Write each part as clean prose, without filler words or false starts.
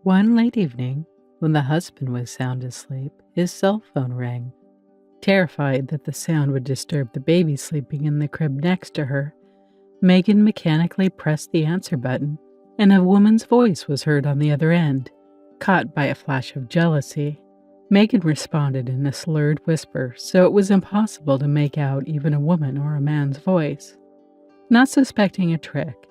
One late evening, when the husband was sound asleep, his cell phone rang. Terrified that the sound would disturb the baby sleeping in the crib next to her, Megan mechanically pressed the answer button, and a woman's voice was heard on the other end. Caught by a flash of jealousy, Megan responded in a slurred whisper, so it was impossible to make out even a woman or a man's voice. Not suspecting a trick,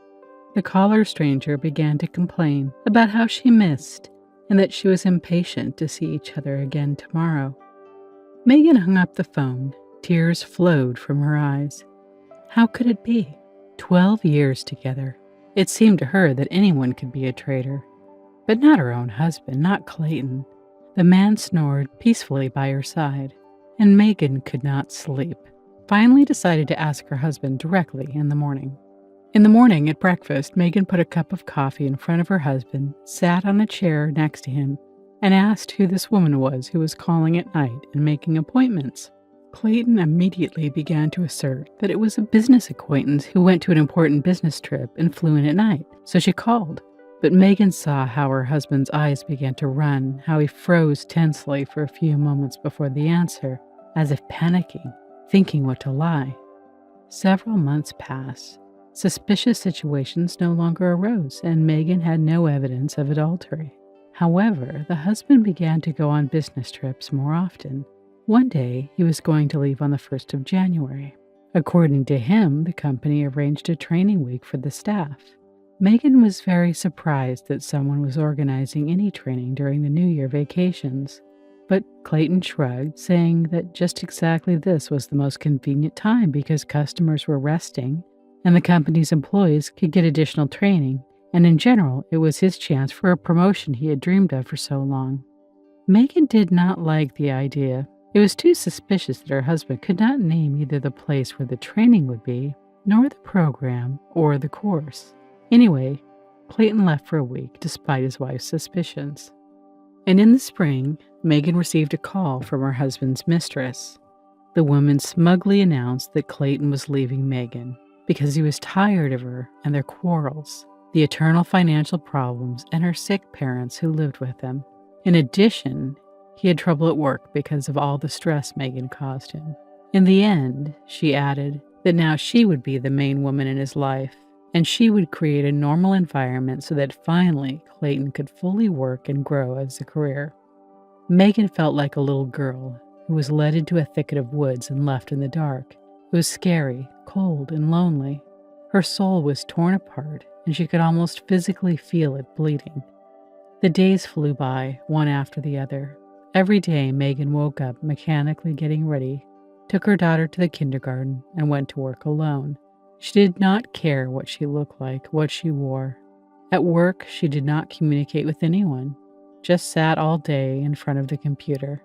the caller stranger began to complain about how she missed and that she was impatient to see each other again tomorrow. Megan hung up the phone. Tears flowed from her eyes. How could it be? 12 years together. It seemed to her that anyone could be a traitor. But not her own husband, not Clayton. The man snored peacefully by her side, and Megan could not sleep. Finally decided to ask her husband directly in the morning. In the morning at breakfast, Megan put a cup of coffee in front of her husband, sat on a chair next to him, and asked who this woman was who was calling at night and making appointments. Clayton immediately began to assert that it was a business acquaintance who went to an important business trip and flew in at night, so she called. But Megan saw how her husband's eyes began to run, how he froze tensely for a few moments before the answer, as if panicking, thinking what to lie. Several months passed. Suspicious situations no longer arose, and Megan had no evidence of adultery. However, the husband began to go on business trips more often. One day, he was going to leave on the 1st of January. According to him, the company arranged a training week for the staff. Megan was very surprised that someone was organizing any training during the New Year vacations. But Clayton shrugged, saying that just exactly this was the most convenient time because customers were resting and the company's employees could get additional training, and in general, it was his chance for a promotion he had dreamed of for so long. Megan did not like the idea. It was too suspicious that her husband could not name either the place where the training would be, nor the program or the course. Anyway, Clayton left for a week despite his wife's suspicions. And in the spring, Megan received a call from her husband's mistress. The woman smugly announced that Clayton was leaving Megan because he was tired of her and their quarrels, the eternal financial problems, and her sick parents who lived with them. In addition, he had trouble at work because of all the stress Megan caused him. In the end, she added that now she would be the main woman in his life, and she would create a normal environment so that finally Clayton could fully work and grow as a career. Megan felt like a little girl who was led into a thicket of woods and left in the dark. It was scary, cold, and lonely. Her soul was torn apart, and she could almost physically feel it bleeding. The days flew by, one after the other. Every day, Megan woke up mechanically getting ready, took her daughter to the kindergarten, and went to work alone. She did not care what she looked like, what she wore. At work, she did not communicate with anyone, just sat all day in front of the computer.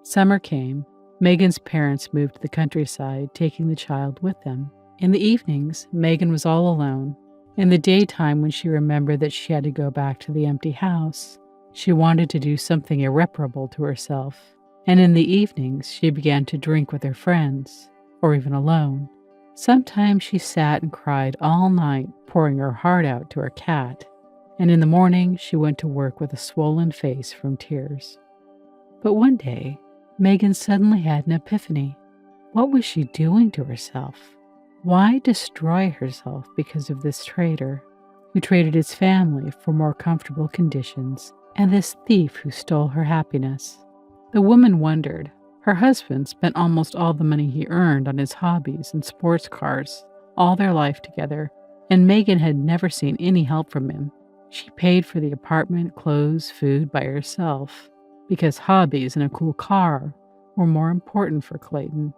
Summer came. Megan's parents moved to the countryside, taking the child with them. In the evenings, Megan was all alone. In the daytime, when she remembered that she had to go back to the empty house, she wanted to do something irreparable to herself. And in the evenings, she began to drink with her friends, or even alone. Sometimes she sat and cried all night, pouring her heart out to her cat. And in the morning, she went to work with a swollen face from tears. But one day, Megan suddenly had an epiphany. What was she doing to herself? Why destroy herself because of this traitor, who traded his family for more comfortable conditions, and this thief who stole her happiness? The woman wondered. Her husband spent almost all the money he earned on his hobbies and sports cars, all their life together, and Megan had never seen any help from him. She paid for the apartment, clothes, food by herself, because hobbies and a cool car were more important for Clayton.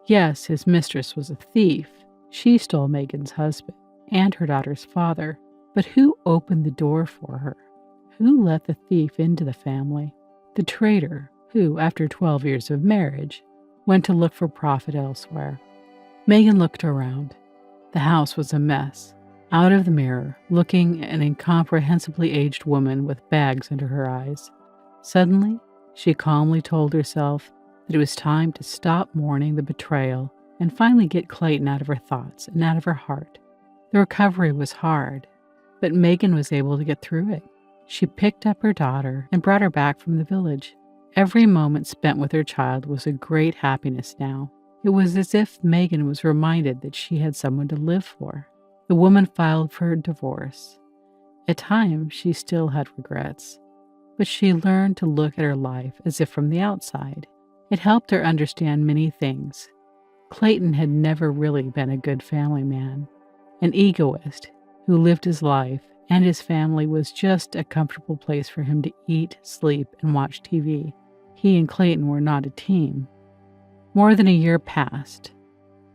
Yes, his mistress was a thief. She stole Megan's husband and her daughter's father. But who opened the door for her? Who let the thief into the family? The traitor, who, after 12 years of marriage, went to look for profit elsewhere. Megan looked around. The house was a mess. Out of the mirror, looking an incomprehensibly aged woman with bags under her eyes. Suddenly, she calmly told herself that it was time to stop mourning the betrayal and finally get Clayton out of her thoughts and out of her heart. The recovery was hard, but Megan was able to get through it. She picked up her daughter and brought her back from the village. Every moment spent with her child was a great happiness now. It was as if Megan was reminded that she had someone to live for. The woman filed for her divorce. At times, she still had regrets, but she learned to look at her life as if from the outside. It helped her understand many things. Clayton had never really been a good family man. An egoist who lived his life, and his family was just a comfortable place for him to eat, sleep, and watch TV. He and Clayton were not a team. More than a year passed.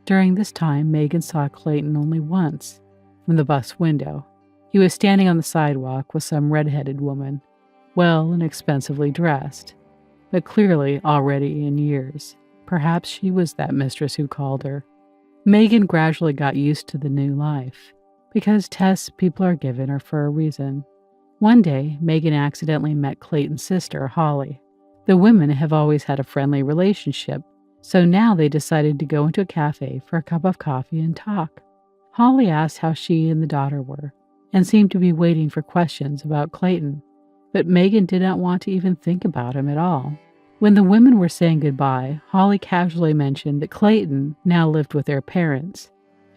During this time, Megan saw Clayton only once, from the bus window. He was standing on the sidewalk with some red-headed woman, well and expensively dressed, but clearly already in years. Perhaps she was that mistress who called her. Megan gradually got used to the new life, because tests people are given are for a reason. One day, Megan accidentally met Clayton's sister, Holly. The women have always had a friendly relationship, so now they decided to go into a cafe for a cup of coffee and talk. Holly asked how she and the daughter were, and seemed to be waiting for questions about Clayton, but Megan did not want to even think about him at all. When the women were saying goodbye, Holly casually mentioned that Clayton now lived with their parents.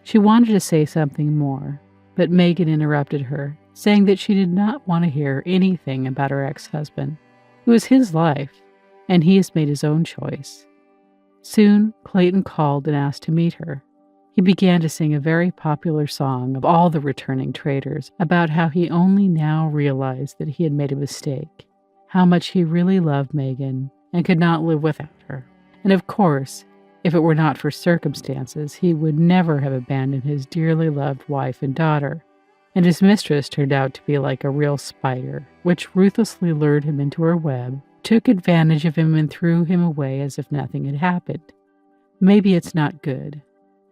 She wanted to say something more, but Megan interrupted her, saying that she did not want to hear anything about her ex-husband. It was his life, and he has made his own choice. Soon, Clayton called and asked to meet her. He began to sing a very popular song of all the returning traitors about how he only now realized that he had made a mistake, how much he really loved Megan and could not live without her. And of course, if it were not for circumstances, he would never have abandoned his dearly loved wife and daughter. And his mistress turned out to be like a real spider, which ruthlessly lured him into her web, took advantage of him and threw him away as if nothing had happened. Maybe it's not good,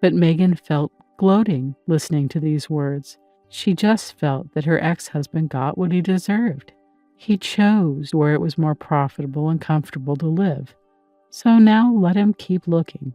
but Megan felt gloating listening to these words. She just felt that her ex-husband got what he deserved. He chose where it was more profitable and comfortable to live. So now let him keep looking.